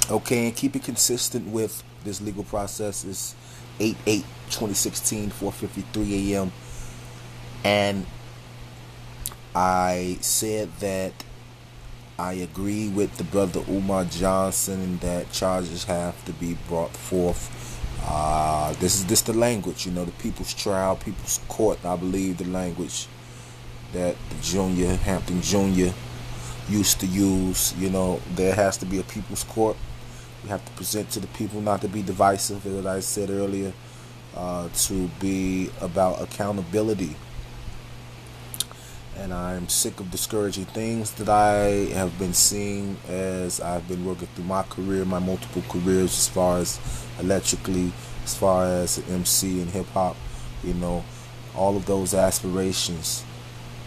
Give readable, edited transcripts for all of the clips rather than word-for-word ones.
Okay, and keep it consistent with this legal process. Is 8/8/2016, 4:53 a.m. And I said that I agree with the brother Umar Johnson and that charges have to be brought forth. This the language, the people's trial, people's court. I believe the language that the Junior Hampton Junior used to use. There has to be a people's court. You have to present to the people, not to be divisive, as I said earlier, to be about accountability. And I'm sick of discouraging things that I have been seeing as I've been working through my career, my multiple careers, as far as electrically, as far as MC and hip hop. You know, all of those aspirations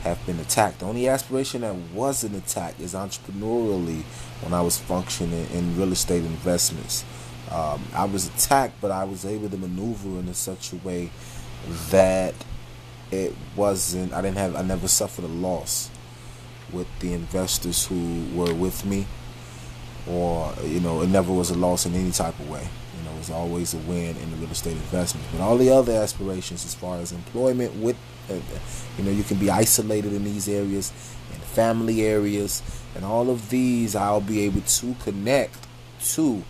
have been attacked. The only aspiration that wasn't attacked is entrepreneurially when I was functioning in real estate investments. I was attacked, but I was able to maneuver in such a way that it wasn't. I never suffered a loss with the investors who were with me, or it never was a loss in any type of way. It was always a win in the real estate investment. But all the other aspirations, as far as employment, with you can be isolated in these areas, in family areas, and all of these, I'll be able to connect to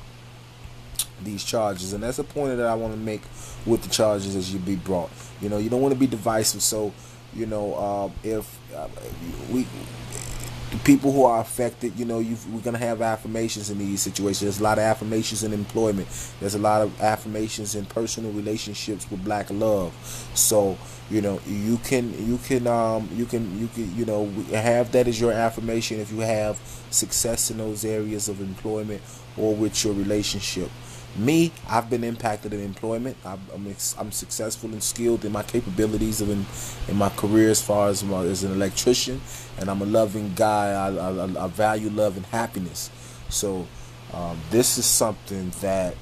these charges. And that's a point that I want to make with the charges as you be brought. You don't want to be divisive. So if we the people who are affected, we're gonna have affirmations in these situations. There's a lot of affirmations in employment. There's a lot of affirmations in personal relationships with black love. So you can have that as your affirmation if you have success in those areas of employment or with your relationship. Me, I've been impacted in employment. I'm successful and skilled in my capabilities in my career as far as as an electrician, and I'm a loving guy. I value love and happiness. So this is something that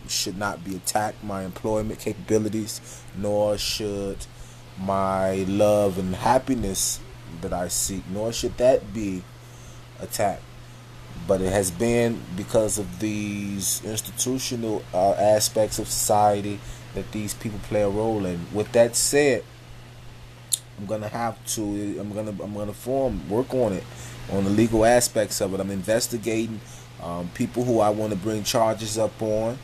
should not be attacked. My employment capabilities, nor should my love and happiness that I seek, nor should that be attacked. But it has been because of these institutional aspects of society that these people play a role in. With that said, I'm gonna work on it, on the legal aspects of it. I'm investigating people who I want to bring charges up on.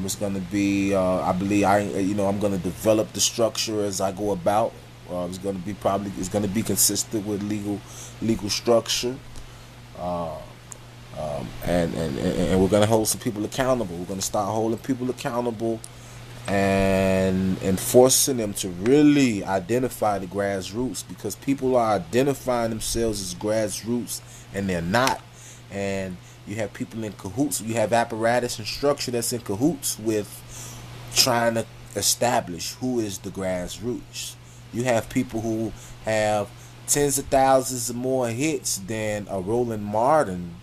It's gonna be I believe I'm gonna develop the structure as I go about. It's gonna be consistent with legal structure. And we're gonna hold some people accountable. We're gonna start holding people accountable and forcing them to really identify the grassroots, because people are identifying themselves as grassroots and they're not. And you have people in cahoots. You have apparatus and structure that's in cahoots with trying to establish who is the grassroots. You have people who have tens of thousands of more hits than a Roland Martin,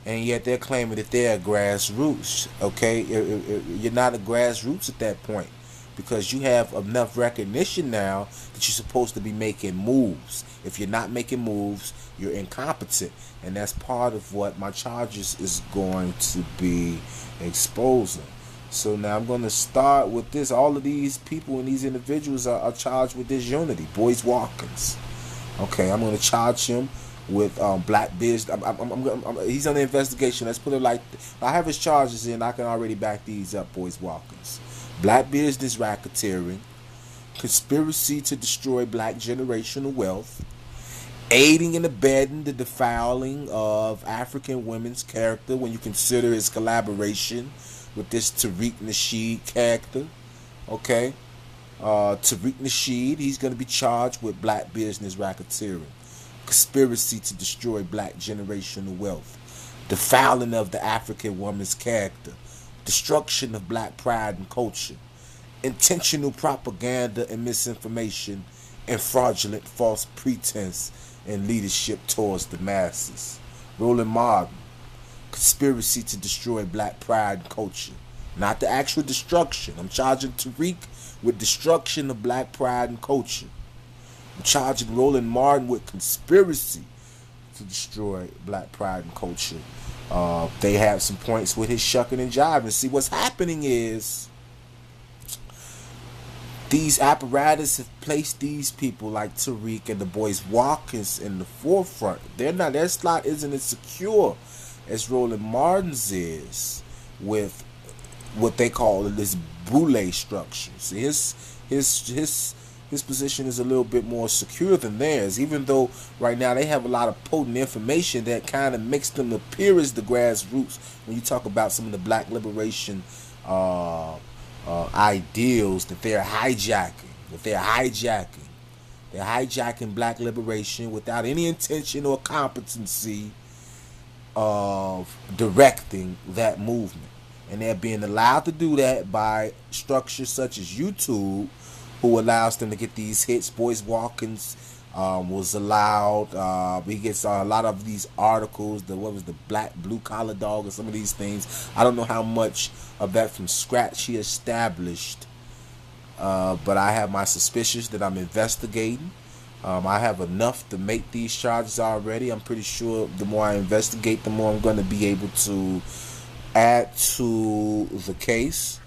and yet they're claiming that they're grassroots. Okay, you're not a grassroots at that point, because you have enough recognition now that you're supposed to be making moves. If you're not making moves, you're incompetent, and that's part of what my charges is going to be exposing. So now I'm going to start with this. All of these people and these individuals are charged with disunity. Boyce Watkins. Okay, I'm going to charge him with black business. He's under investigation. Let's put it like I have his charges in. I can already back these up. Boyce Watkins, black business racketeering, conspiracy to destroy black generational wealth, aiding and abetting the defiling of African women's character when you consider his collaboration with this Tariq Nasheed character. Okay, Tariq Nasheed, he's going to be charged with black business racketeering, conspiracy to destroy black generational wealth, defiling of the African woman's character, destruction of black pride and culture, intentional propaganda and misinformation, and fraudulent false pretense and leadership towards the masses. Roland Martin, conspiracy to destroy black pride and culture. Not the actual destruction. I'm charging Tariq with destruction of black pride and culture. I'm charging Roland Martin with conspiracy to destroy black pride and culture. They have some points with his shucking and jiving. See, what's happening is these apparatus have placed these people like Tariq and the Boyce Watkins in the forefront. Their slot isn't as secure as Roland Martin's is with what they call this boule structure. See, his position is a little bit more secure than theirs, even though right now they have a lot of potent information that kind of makes them appear as the grassroots when you talk about some of the black liberation ideals that they're hijacking. They're hijacking black liberation without any intention or competency of directing that movement. And they're being allowed to do that by structures such as YouTube, who allows them to get these hits. Boyce Watkins was allowed. He gets a lot of these articles. The black blue collar dog or some of these things. I don't know how much of that from scratch he established, but I have my suspicions that I'm investigating. I have enough to make these charges already. I'm pretty sure the more I investigate, the more I'm going to be able to add to the case.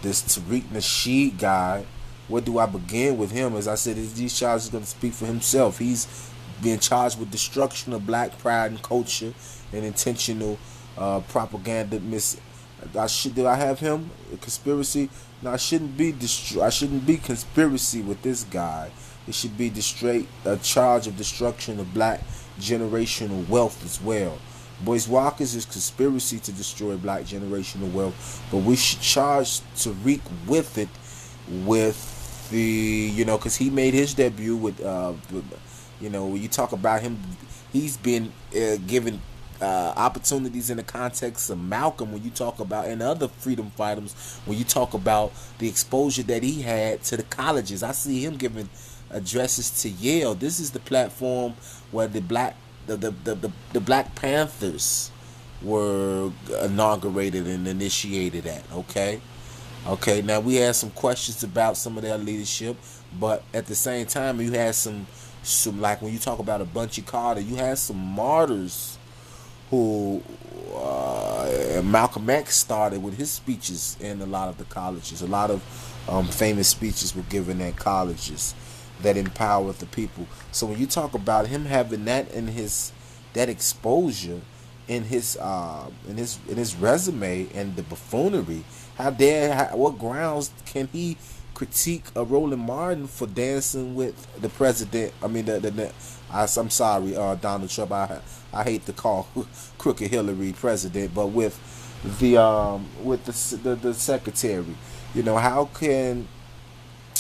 This Tariq Nasheed guy, where do I begin with him? As I said, these charges are going to speak for himself. He's being charged with destruction of black pride and culture and intentional propaganda. Do I have him? A conspiracy? No, I shouldn't be conspiracy with this guy. It should be a charge of destruction of black generational wealth as well. Boyce Watkins is conspiracy to destroy black generational wealth, but we should charge Tariq with it, with the, because he made his debut with, when you talk about him, he's been given opportunities in the context of Malcolm, when you talk about, and other freedom fighters, when you talk about the exposure that he had to the colleges. I see him giving addresses to Yale. This is the platform where the Black Panthers were inaugurated and initiated at. Okay. Now we had some questions about some of their leadership, but at the same time, you had some like when you talk about a Bunchy Carter, you had some martyrs who Malcolm X started with his speeches in a lot of the colleges. A lot of famous speeches were given at colleges that empowered the people. So when you talk about him having that in that exposure in his resume and the buffoonery, what grounds can he critique a Roland Martin for dancing with the president? I mean, I'm sorry, Donald Trump. I hate to call crooked Hillary president, but with the secretary, how can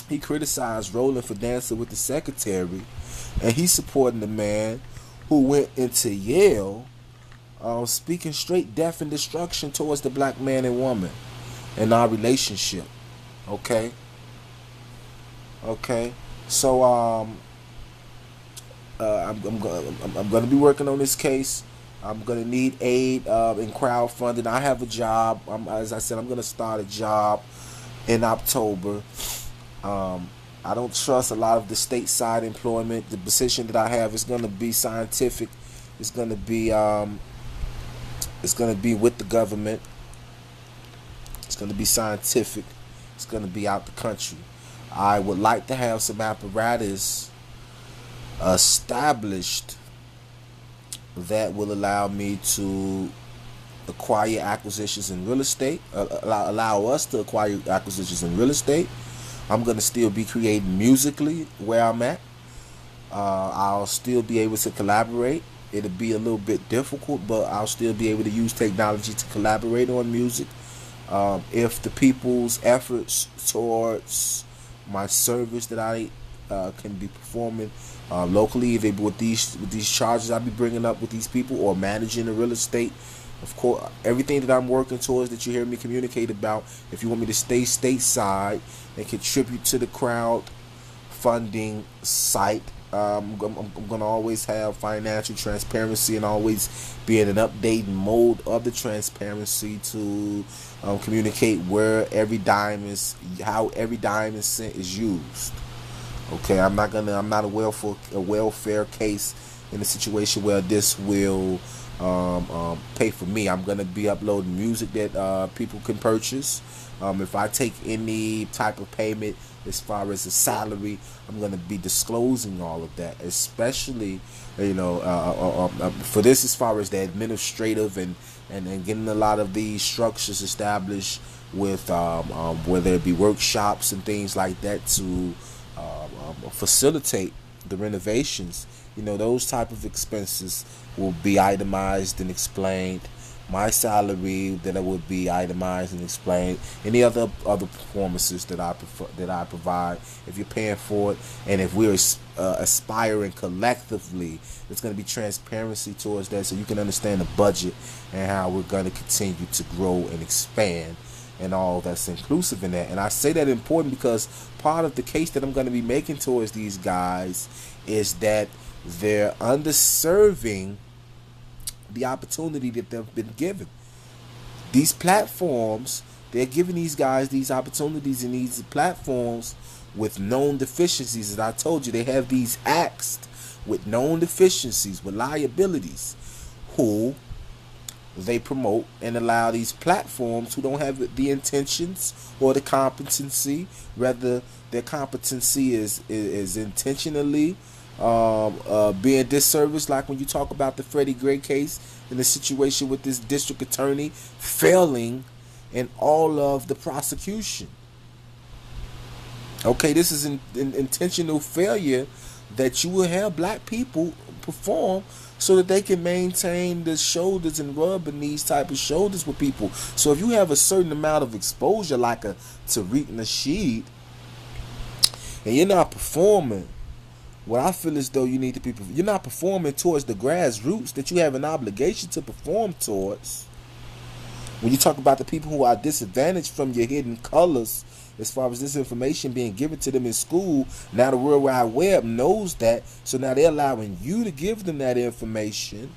he criticize Roland for dancing with the secretary, and he's supporting the man who went into Yale, speaking straight death and destruction towards the black man and woman in our relationship. Okay. So I'm gonna be working on this case. I'm gonna need aid in crowdfunding. I have a job. As I said, I'm gonna start a job in October. I don't trust a lot of the stateside employment. The position that I have is going to be scientific. It's going to be with the government. It's going to be scientific. It's going to be out the country. I would like to have some apparatus established that will allow me to acquire acquisitions in real estate. Allow us to acquire acquisitions in real estate. I'm going to still be creating musically where I'm at. I'll still be able to collaborate. It'll be a little bit difficult, but I'll still be able to use technology to collaborate on music. If the people's efforts towards my service that I can be performing locally, either with these charges I'll be bringing up with these people, or managing the real estate, of course, everything that I'm working towards that you hear me communicate about, if you want me to stay stateside and contribute to the crowdfunding site, I'm going to always have financial transparency and always be in an updating mode of the transparency to communicate where every dime is, how every dime and cent is used. Okay, I'm not a welfare case in a situation where this will pay for me. I'm gonna be uploading music that people can purchase. If I take any type of payment as far as a salary, I'm gonna be disclosing all of that, especially for this as far as the administrative and getting a lot of these structures established with whether it be workshops and things like that to facilitate the renovations. Those type of expenses will be itemized and explained. My salary that would be itemized and explained. Any other performances that I provide, if you're paying for it, and if we're aspiring collectively, it's going to be transparency towards that, so you can understand the budget and how we're going to continue to grow and expand, and all that's inclusive in that. And I say that important because part of the case that I'm going to be making towards these guys is that they're underserving the opportunity that they've been given. These platforms, they're giving these guys these opportunities in these platforms with known deficiencies. As I told you, they have these acts with known deficiencies, with liabilities, who they promote and allow these platforms who don't have the intentions or the competency, rather their competency is intentionally being disserviced, like when you talk about the Freddie Gray case and the situation with this district attorney failing in all of the prosecution. Okay, this is an intentional failure that you will have black people perform so that they can maintain the shoulders and rubbing these type of shoulders with people. So if you have a certain amount of exposure, like a Tariq Nasheed, and you're not performing what I feel as though you need to be, you're not performing towards the grassroots that you have an obligation to perform towards. When you talk about the people who are disadvantaged from your hidden colors, as far as this information being given to them in school, now the World Wide Web knows that, so now they're allowing you to give them that information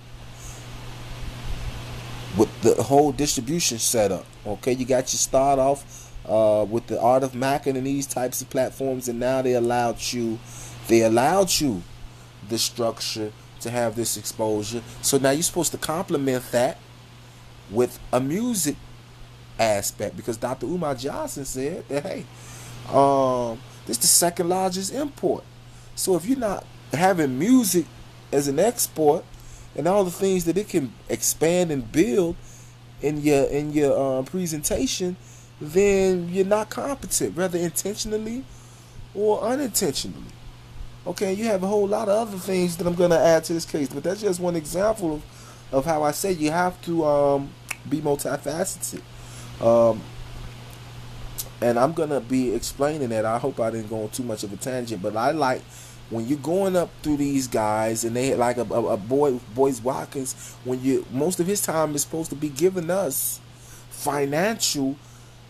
with the whole distribution setup. Okay, you got your start off with the Art of Mackin and these types of platforms, and now they allowed you the structure to have this exposure. So now you're supposed to complement that with a music aspect, because Dr. Umar Johnson said that, hey, this is the second largest import. So if you're not having music as an export and all the things that it can expand and build in your presentation, then you're not competent, whether intentionally or unintentionally. Okay, you have a whole lot of other things that I'm going to add to this case, but that's just one example of how I say you have to be multifaceted. And I'm going to be explaining that. I hope I didn't go on too much of a tangent, but I like when you're going up through these guys, and they like a Boyce Watkins, most of his time is supposed to be giving us financial.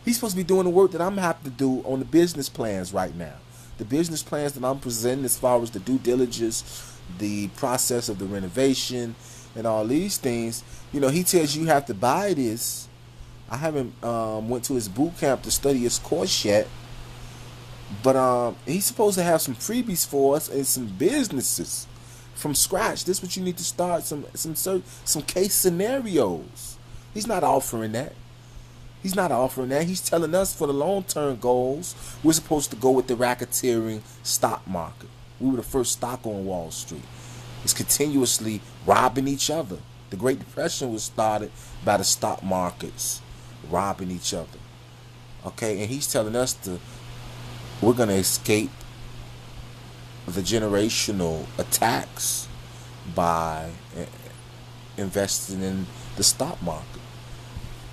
He's supposed to be doing the work that I'm having to do on the business plans right now. The business plans that I'm presenting as far as the due diligence, the process of the renovation, and all these things. He tells you have to buy this. I haven't went to his boot camp to study his course yet, but he's supposed to have some freebies for us and some businesses from scratch. This is what you need to start, some case scenarios. He's not offering that. He's telling us for the long-term goals, we're supposed to go with the racketeering stock market. We were the first stock on Wall Street. It's continuously robbing each other. The Great Depression was started by the stock markets robbing each other. Okay, and he's telling us we're going to escape the generational attacks by investing in the stock market.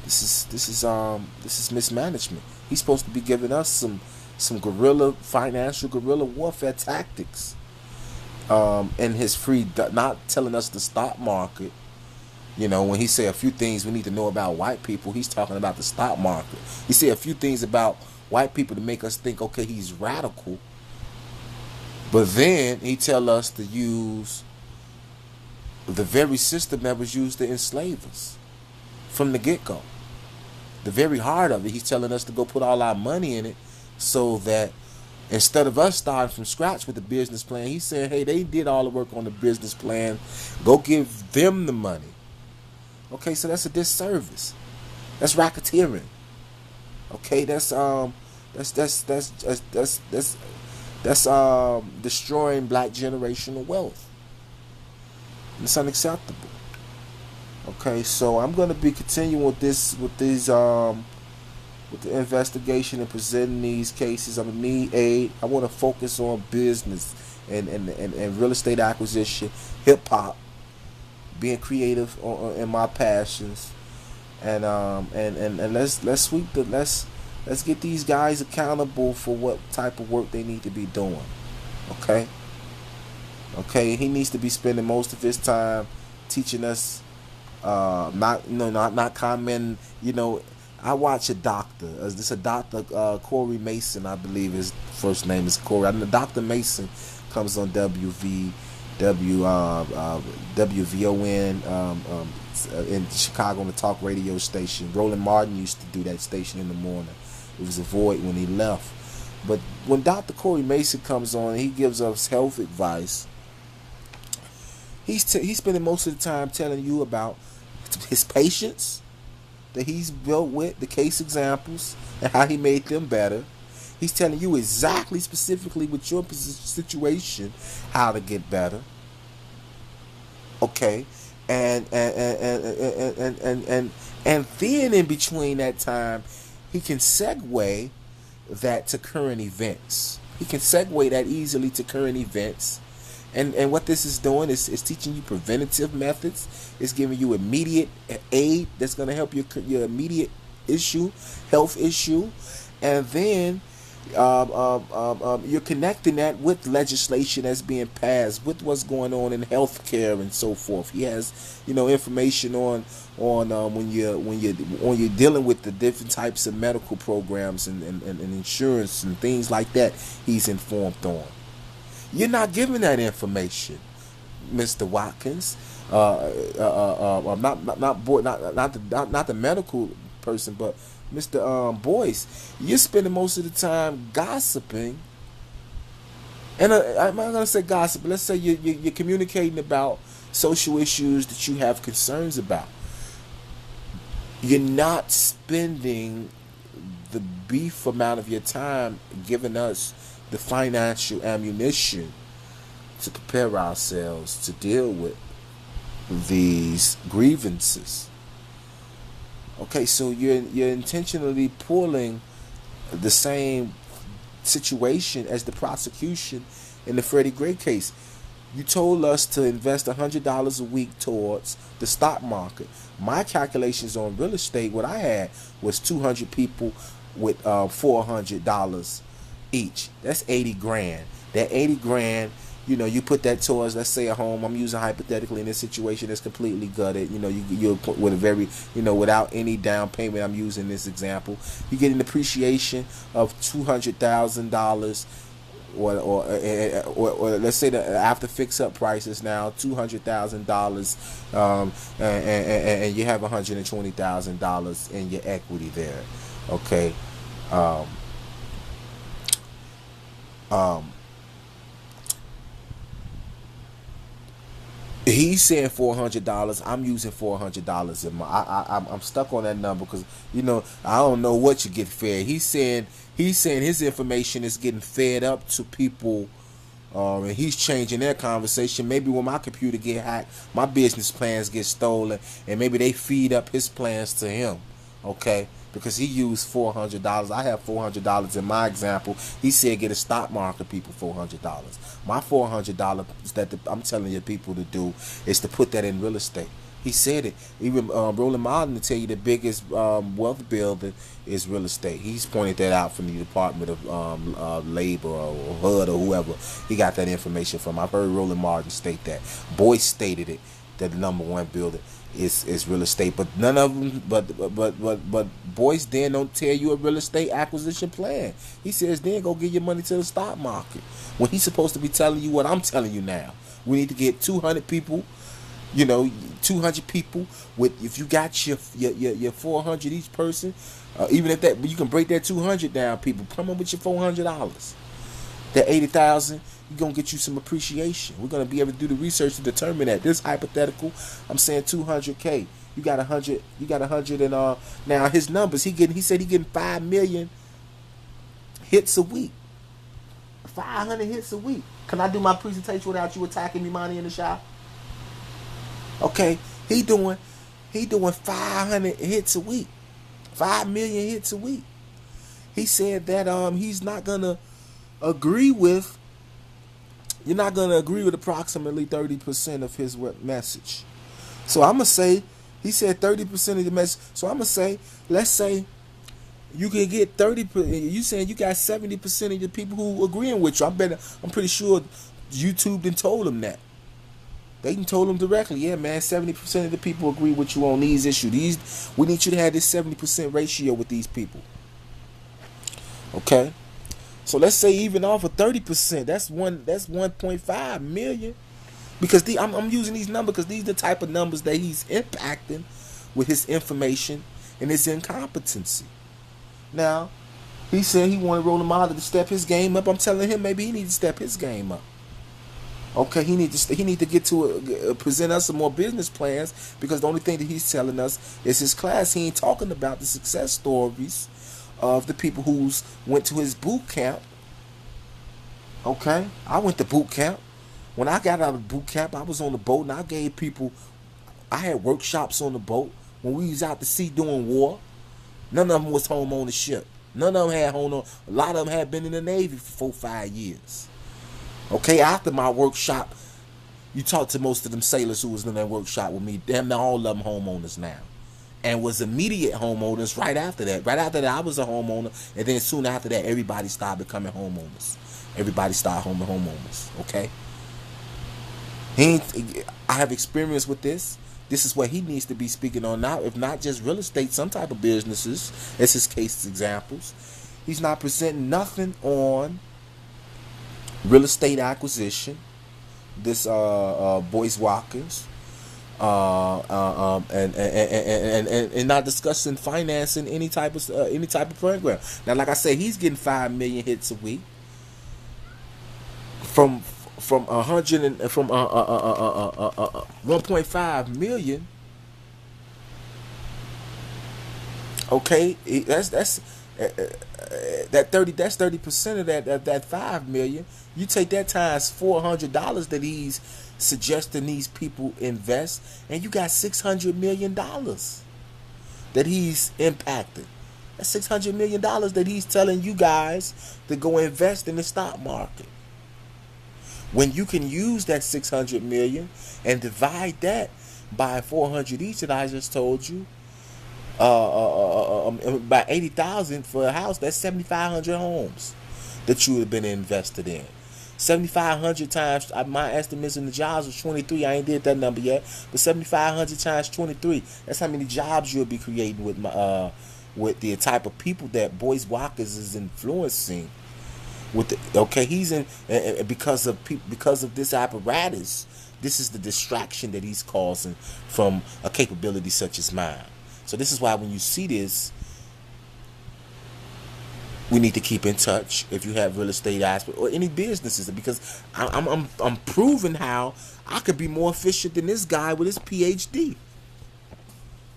This is mismanagement. He's supposed to be giving us some financial guerrilla warfare tactics. And his free, not telling us the stock market. When he say a few things we need to know about white people, he's talking about the stock market. He say a few things about white people to make us think, okay, he's radical. But then he tell us to use the very system that was used to enslave us from the get-go. The very heart of it, he's telling us to go put all our money in it so that Instead of us starting from scratch with the business plan, he said, hey, they did all the work on the business plan. Go give them the money. Okay, so that's a disservice. That's racketeering. Okay, that's destroying black generational wealth. It's unacceptable. Okay, so I'm gonna be continuing with the investigation and presenting these cases. I'm gonna need aid. I want to focus on business and real estate acquisition, hip hop, being creative in my passions, and let's get these guys accountable for what type of work they need to be doing. Okay. Okay, he needs to be spending most of his time teaching us, not commenting. I watch a doctor. This a doctor, Corey Mason, I believe his first name is Corey. Dr. Mason comes on WVON in Chicago on the talk radio station. Roland Martin used to do that station in the morning. It was a void when he left. But when Dr. Corey Mason comes on, he gives us health advice. He's spending most of the time telling you about his patients that he's built with, the case examples, and how he made them better. He's telling you exactly, specifically with your situation, how to get better. Okay, and then in between that time, he can segue that to current events. He can segue that easily to current events. And what this is doing is teaching you preventative methods. It's giving you immediate aid that's going to help your immediate health issue. And then you're connecting that with legislation that's being passed, with what's going on in healthcare and so forth. He has, information on when you're dealing with the different types of medical programs and insurance and things like that. He's informed on. You're not giving that information, Mr. Watkins. Not the medical person, but Mr. Boyce. You're spending most of the time gossiping. And I'm not gonna say gossip, but let's say you're communicating about social issues that you have concerns about. You're not spending the brief amount of your time giving us the financial ammunition to prepare ourselves to deal with these grievances. Okay, so you're intentionally pulling the same situation as the prosecution in the Freddie Gray case. You told us to invest $100 a week towards the stock market. My calculations on real estate, what I had was 200 people with $400 each. That's 80 grand. That 80 grand, you put that towards, let's say, a home. I'm using hypothetically in this situation that's completely gutted. You with a very, without any down payment. I'm using this example. You get an appreciation of $200,000, or let's say that after fix up prices now $200,000, and you have $120,000 in your equity there. Okay. He's saying $400. I'm using $400 in my. I'm stuck on that number because I don't know what you get fed. He's saying his information is getting fed up to people, and he's changing their conversation. Maybe when my computer get hacked, my business plans get stolen, and maybe they feed up his plans to him. Okay. Because he used $400. I have $400 in my example. He said get a stock market people $400. My $400 that I'm telling you people to do is to put that in real estate. He said it. Even Roland Martin to tell you the biggest wealth builder is real estate. He's pointed that out from the Department of Labor or HUD or whoever he got that information from. I've heard Roland Martin state that. Boyce stated it, that the number one builder is real estate, but none of them. But Boyce then don't tell you a real estate acquisition plan. He says then go get your money to the stock market. When he's supposed to be telling you what I'm telling you now. We need to get 200 people. 200 people with. If you got your 400 each person, even if that you can break that 200 down. People come up with your $400. That 80,000, you're gonna get you some appreciation. We're gonna be able to do the research to determine that. This hypothetical, I'm saying 200K. You got 100. You got 100 and now his numbers. He said he getting 5 million hits a week. 500 hits a week. Can I do my presentation without you attacking me, Monty, in the shop? Okay, he doing 500 hits a week. 5 million hits a week. He said that he's not gonna agree with. You're not gonna agree with approximately 30% of his message. So I'm gonna say he said 30% of the message. So I'm gonna say, let's say you can get 30%. You saying you got 70% of the people who agreeing with you. I'm pretty sure YouTube done told him that. They done told him directly, yeah, man, 70% of the people agree with you on these issues. We need you to have this 70% ratio with these people. Okay, so let's say even off of 30%, that's 1.5 million. Because I'm using these numbers because these are the type of numbers that he's impacting with his information and his incompetency. Now, he said he wanted Roland Martin to step his game up. I'm telling him maybe he needs to step his game up. Okay, he need to get to present us some more business plans, because the only thing that he's telling us is his class. He ain't talking about the success stories of the people who went to his boot camp. Okay, I went to boot camp. When I got out of boot camp, I was on the boat and I gave people. I had workshops on the boat when we was out to sea doing war. None of them was home on the ship. None of them had home on. A lot of them had been in the Navy for 4-5 years. Okay, after my workshop, you talk to most of them sailors who was in that workshop with me. Damn, all of them homeowners now, and was immediate homeowners right after that. Right after that, I was a homeowner, and then soon after that, everybody started becoming homeowners. Everybody started homeowners. Okay, I have experience with this. This is what he needs to be speaking on now. If not just real estate, some type of businesses, as his case examples. He's not presenting nothing on real estate acquisition, this Boyce Watkins, and not discussing financing any type of program. Now, like I said, he's getting 5 million hits a week from 1.5 million. Okay, that's 30% of that 5 million. You take that times $400 that he's suggesting these people invest, and you got $600 million that he's impacting. That's $600 million that he's telling you guys to go invest in the stock market. When you can use that 600 million and divide that by 400 each that I just told you, by 80,000 for a house, that's 7,500 homes that you would have been invested in. 7,500 times, my estimates in the jobs was 23. I ain't did that number yet, but 7,500 times 23. That's how many jobs you'll be creating with the type of people that Boyce Watkins is influencing. Okay, he's in because of this apparatus. This is the distraction that he's causing from a capability such as mine. So this is why when you see this, we need to keep in touch. If you have real estate aspect or any businesses, because I'm proving how I could be more efficient than this guy with his PhD.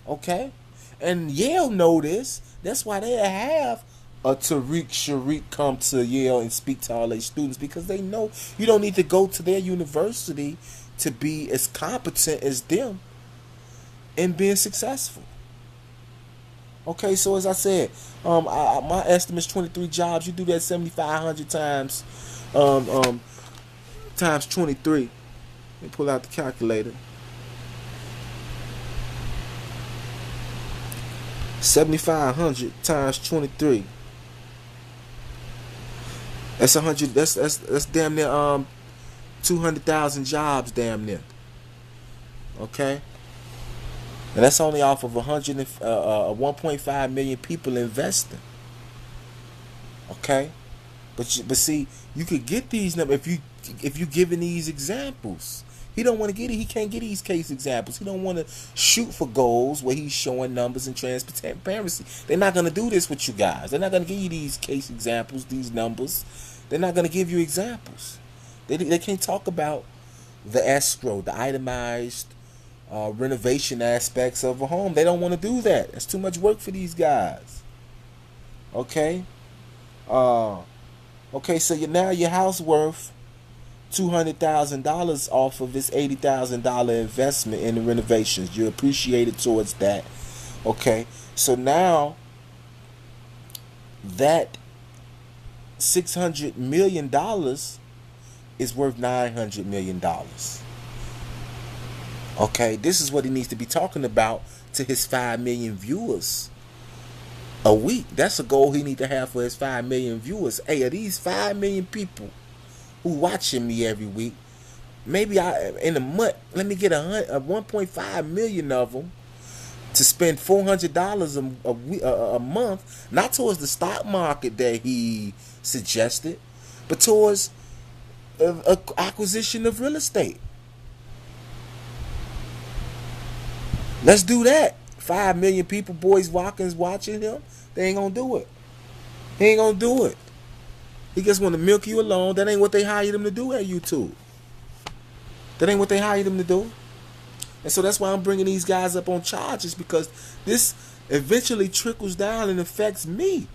Okay, and Yale know this. That's why they have a Tariq Nasheed come to Yale and speak to all their students, because they know you don't need to go to their university to be as competent as them in being successful. Okay, so as I said, my estimate is 23 jobs. You do that 7,500 times times 23. Let me pull out the calculator. 7,500 times 23. That's 100. That's damn near 200,000 jobs, damn near. Okay, and that's only off of 1.5 million people investing. Okay, but see, you could get these numbers if you giving these examples. He don't want to get it. He can't get these case examples. He don't want to shoot for goals where he's showing numbers and transparency. They're not going to do this with you guys. They're not going to give you these case examples, these numbers. They're not going to give you examples. They can't talk about the escrow, the itemized renovation aspects of a home. They don't want to do that. It's too much work for these guys. Okay? Okay, so now your house worth $200,000 off of this $80,000 investment in the renovations. You appreciated towards that. Okay, so now that $600 million is worth $900 million. Okay, this is what he needs to be talking about to his 5 million viewers a week. That's a goal he need to have for his 5 million viewers. Hey, are these 5 million people who watching me every week? Maybe in a month, let me get 1.5 million of them to spend $400 a month, not towards the stock market that he suggested, but towards acquisition of real estate. Let's do that. 5 million people, Boyce Watkins watching him. They ain't gonna do it. He ain't gonna do it. He just want to milk you alone. That ain't what they hired him to do at YouTube. That ain't what they hired him to do. And so that's why I'm bringing these guys up on charges, because this eventually trickles down and affects me.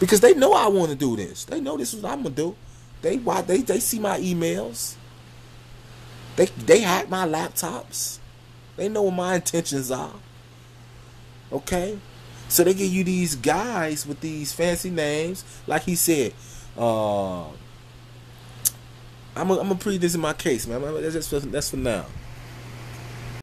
Because they know I want to do this. They know this is what I'm gonna do. They see my emails. They hack my laptops. They know what my intentions are. Okay? So they give you these guys with these fancy names. Like he said, I'm gonna plead this in my case, man. That's for now.